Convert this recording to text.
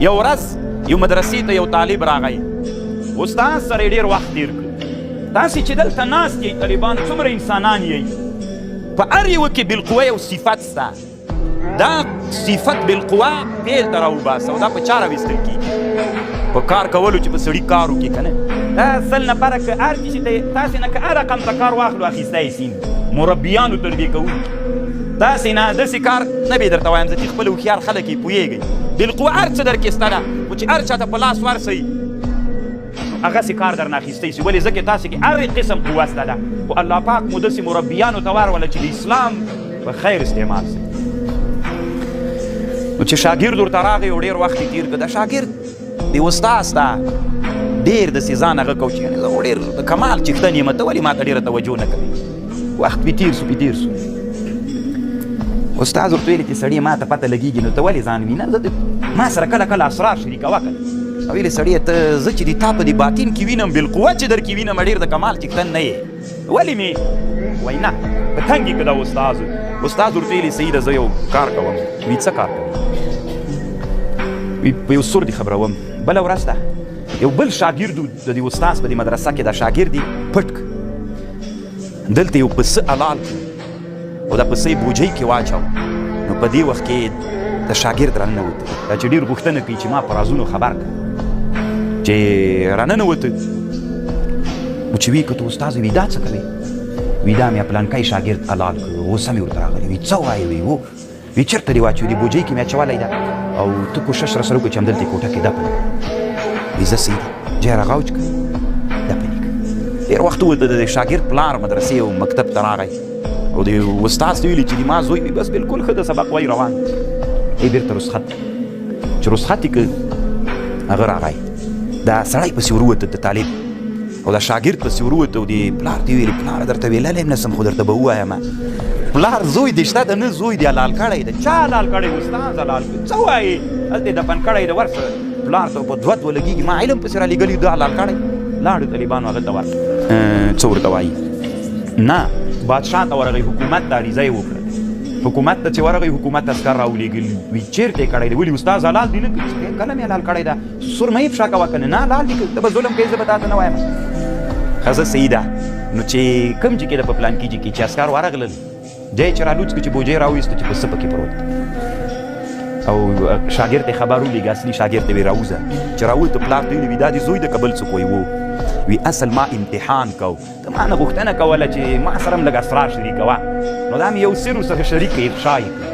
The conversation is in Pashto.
یو ورځ یو مدرسې ته یو طالب راغی، استاد سره یې ډېر وخت تېر کړ. تاسې چې دلته ناست یئ طالبان څومره انسانان یئ، په هر یوه کې بالقوه یو صفت شته. دا صفت بالقوه فعل ته راوباسه او دا په چا راویستل کېږي؟ په کار کولو چې په سړي کار وکړي که نه. دا سل نفره که هر چي چې تاسې نه که هر رقم ته کار واخلو اخیستی سي، مربیانو تربیې کوونکي تاسې نه داسې کار نه به درته وایم زه چې خپل هوښیار خلک یې پوهېږئ. بالقوه هر څه در کې شته ده، خو چې هر چا ته په لاس ورسئ هغسې کار در نه اخیستی سي. ولې ځکه تاسې کې هر قسم قوه شته ده، خو الله پاک مو داسې مربیانو ته ورولله چې د اسلام په خیر استعمال سي. نو چې شاګرد ورته راغی او ډېر وخت یې تېر کړ، دا شاګرد د استاد ستا ډېر داسې ځان هغه کو چې یعنې زه خو ډېر د کمال چښتن یم، ته ولې ما ته ډېره توجه نه کوې؟ وخت پې تېر سو. استاد ورته ویلې چې سړي ما ته پته لګېږي نو ته ولې ځان وینه، زه ما سره کله کله اسرار شریکوه که نه. ویلې سړیه ته زه چې د تا په دې باطن کې وینم بالقوه چې در کې وینم ډېر د کمال چښتن نه یې. ولې مې وایي نه په تنګ یې که دا استاد ورته ویلې صحیح ده زه یو کار کوم. وی څه کار کوې؟ وی په یو سور دې خبروم. بله ورځ ده یو بل شاګرد د دې استاد په دې مدرسه کې دا شاګرد یې پټ کړ، دلته یو پسه حلال کړ او دا پسه یې بوجۍ کې واچو. نو په دې وخت کې د شاګرد راننوته، دا چې ډېر غوښتنه کوي چې ما په رازونو خبر کړه چې راننوته. نو چې ویې کړه ته استاد وي دا څه کوې؟ وي دا مې پلانکی شاګرد حلال کړ، غوسه مې ورته راغلې. وي څه وایې؟ وي چېرته دې واچوي؟ دې بوجۍ کې مې اچولی ده او ته کوشش راسره وکړه چې همدلته یې کوټه کې دفن کړه. وي زه صحیح ده جای راغوج کړه دفن یې کړه. ډېر وخت ووت د شاګرد پلار مدرسې او مکتب ته راغی او د استاد ته ویلي چې ما زوی وي بس بلکل ښه د سبق وایي روان ای بېرته رخصت چې رخصت یې کړ هغه راغی. دا سړی پسې وروته د طالب او دا شاګرد پسې وروته او د پلار ته یې ویلې پلاره درته ویللی یم نسم خو درته به ووایم پلار زوی دې شته د نه زوی دې حلال کړی ده. چا حلال کړی؟ استاد حلال کړی. څه وایې؟ هلته یې دفن کړی ده ورسره پلار ته په دوه لګېږي ما علم پسې رالېږلي ده حلال کړی. لاړو طالبانو هغه ته ورکړه. څه ورته وایي؟ نه بادشاه ته ورغی، حکومت ته عریضه یې وکړه. حکومت ته چې ورغی حکومت عسکر راولېږل. وي چېرته یې کړی دی؟ ولې استاد حلال دي نه کړي؟ کله مې حلال کړی ده. سور مه یې فشا کوه که نه حلال دي که ته به ظلم کوې زه به تا ته نه وایم. ښځه صحیح ده. نو چې کوم چې کې ده په پلانکي چې کې چې عسکر ورغلل دی چې رالوڅ کړه چې بوجۍ راویسته چې پسه پکې پروت او شاګرد ته خبر ولېږه، اصلي شاګرد ته ویې راوځه. چې راووته پلار ته ویلي وي دا دې زوی ده که بل څوک وایي وي اصل ما امتحان کو، ته ما نه غوښتنه کوله چې ما سره هم لږ اسرار شریکوه، نو دا مې یو سر ورسره شریک کړه افشا یې کړه.